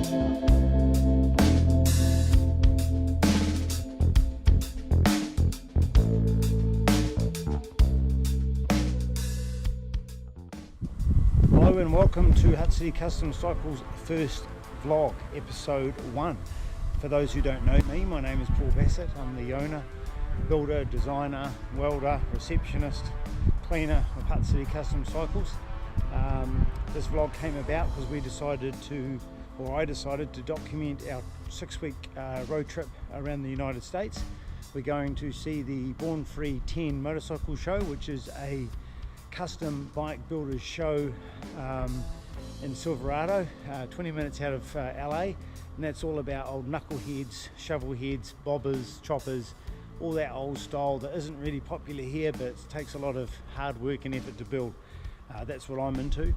Hello and welcome to Hutt City Custom Cycles' first vlog, episode 1. For those who don't know me, my name is Paul Bassett. I'm the owner, builder, designer, welder, receptionist, cleaner of Hutt City Custom Cycles. This vlog came about because I decided to document our 6-week road trip around the United States. We're going to see the Born Free 10 motorcycle show, which is a custom bike builders show in Silverado, 20 minutes out of LA, and that's all about old knuckleheads, shovelheads, bobbers, choppers, all that old style that isn't really popular here, but it takes a lot of hard work and effort to build. That's what I'm into.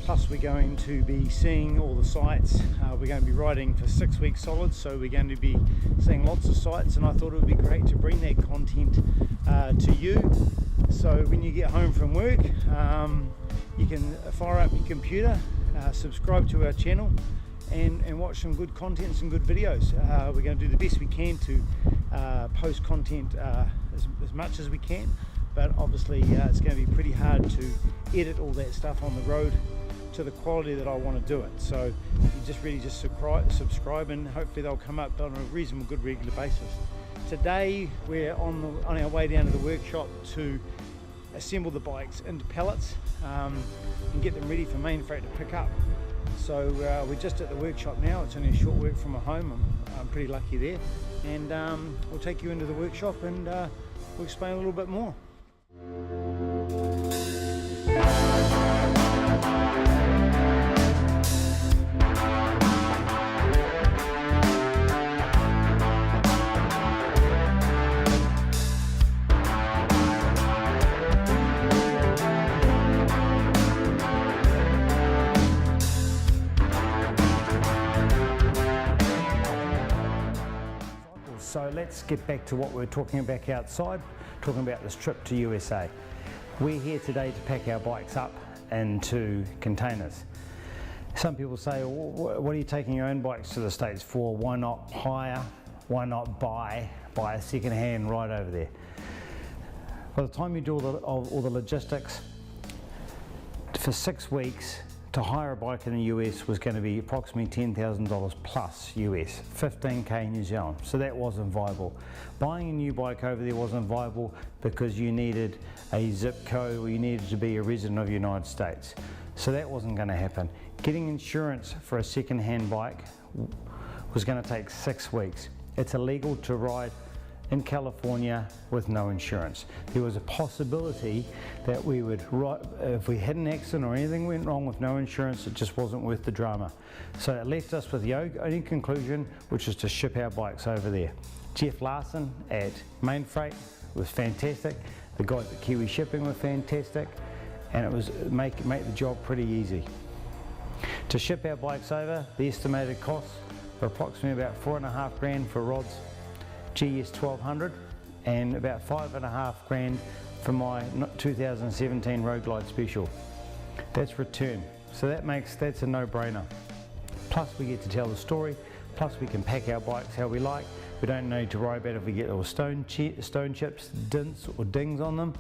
Plus we're going to be seeing all the sites. We're going to be riding for 6 weeks solid, so we're going to be seeing lots of sites, and I thought it would be great to bring that content to you. So when you get home from work, you can fire up your computer, subscribe to our channel, and watch some good content, some good videos. We're going to do the best we can to post content as much as we can, but obviously it's going to be pretty hard to edit all that stuff on the road to the quality that I want to do it. So you just subscribe, and hopefully they'll come up on a reasonable good regular basis. Today we're on our way down to the workshop to assemble the bikes into pallets and get them ready for main freight to pick up. So we're just at the workshop now. It's only a short walk from my home. I'm pretty lucky there, and we'll take you into the workshop and we'll explain a little bit more. So let's get back to what we're talking about outside, talking about this trip to USA. We're here today to pack our bikes up into containers. Some people say, well, what are you taking your own bikes to the States for? Why not hire? Why not buy a second-hand right over there? By the time you do all the logistics, for 6 weeks, to hire a bike in the US was going to be approximately $10,000 plus US, 15k New Zealand, so that wasn't viable. Buying a new bike over there wasn't viable because you needed a zip code, or you needed to be a resident of the United States, so that wasn't going to happen. Getting insurance for a second-hand bike was going to take 6 weeks. It's illegal to ride in California with no insurance. There was a possibility that we would, if we had an accident or anything went wrong with no insurance, it just wasn't worth the drama. So it left us with the only conclusion, which is to ship our bikes over there. Jeff Larson at Main Freight was fantastic. The guys at Kiwi Shipping were fantastic, and it was make the job pretty easy. To ship our bikes over, the estimated costs were approximately about $4.5 grand for rods, GS 1200, and about $5.5 grand for my 2017 Road Glide Special. That's return, so that's a no-brainer. Plus we get to tell the story, plus we can pack our bikes how we like. We don't need to worry about if we get little stone chips, dints or dings on them,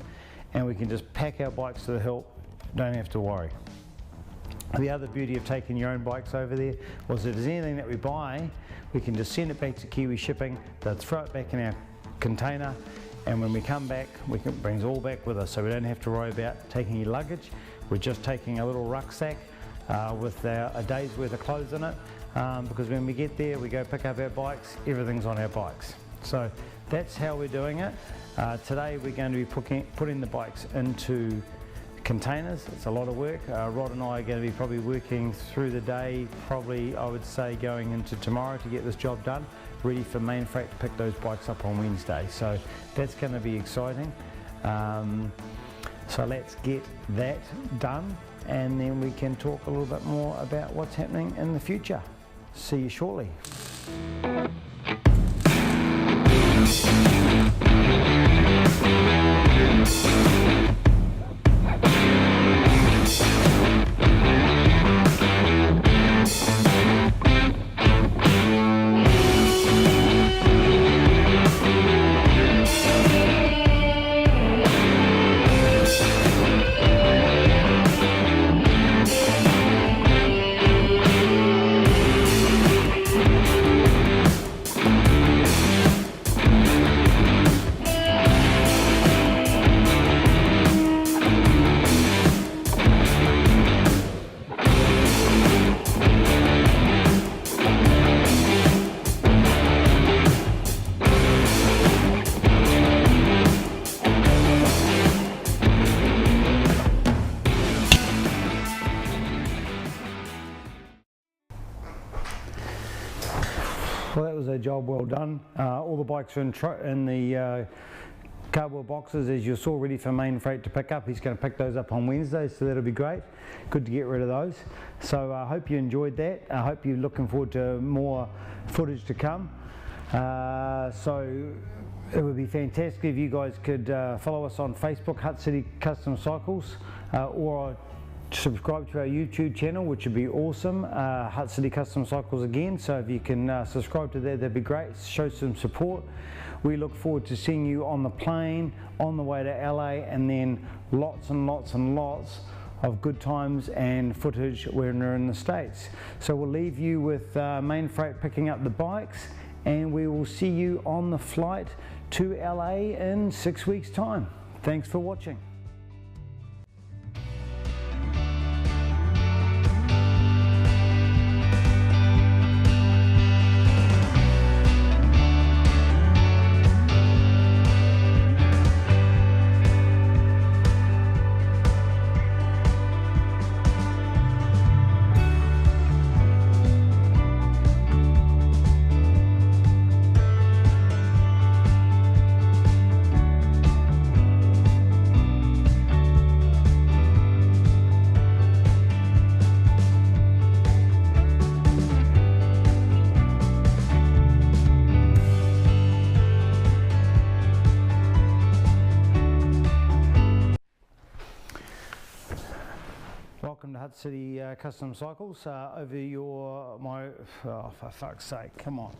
and we can just pack our bikes to the hilt, don't have to worry. The other beauty of taking your own bikes over there was that if there's anything that we buy, we can just send it back to Kiwi Shipping, they'll throw it back in our container, and when we come back, we can bring it all back with us, so we don't have to worry about taking your luggage. We're just taking a little rucksack with a day's worth of clothes in it, because when we get there, we go pick up our bikes, everything's on our bikes. So that's how we're doing it. Today we're going to be putting the bikes into containers. It's a lot of work. Rod and I are going to be probably working through the day, probably I would say going into tomorrow to get this job done, ready for main freight to pick those bikes up on Wednesday. So that's going to be exciting. So let's get that done, and then we can talk a little bit more about what's happening in the future. See you shortly. Well, that was a job well done. All the bikes are in the cardboard boxes, as you saw, ready for main freight to pick up. He's going to pick those up on Wednesday, so that'll be great. Good to get rid of those. So I hope you enjoyed that. I hope you're looking forward to more footage to come. So it would be fantastic if you guys could follow us on Facebook, Hutt City Custom Cycles, or subscribe to our YouTube channel, which would be awesome. Hutt City Custom Cycles again. So if you can subscribe to that, that'd be great. Show some support. We look forward to seeing you on the plane, on the way to LA, and then lots and lots and lots of good times and footage when we're in the States. So we'll leave you with main freight picking up the bikes, and we will see you on the flight to LA in 6 weeks' time. Thanks for watching. Welcome to Hutt City Custom Cycles. Oh, for fuck's sake, come on.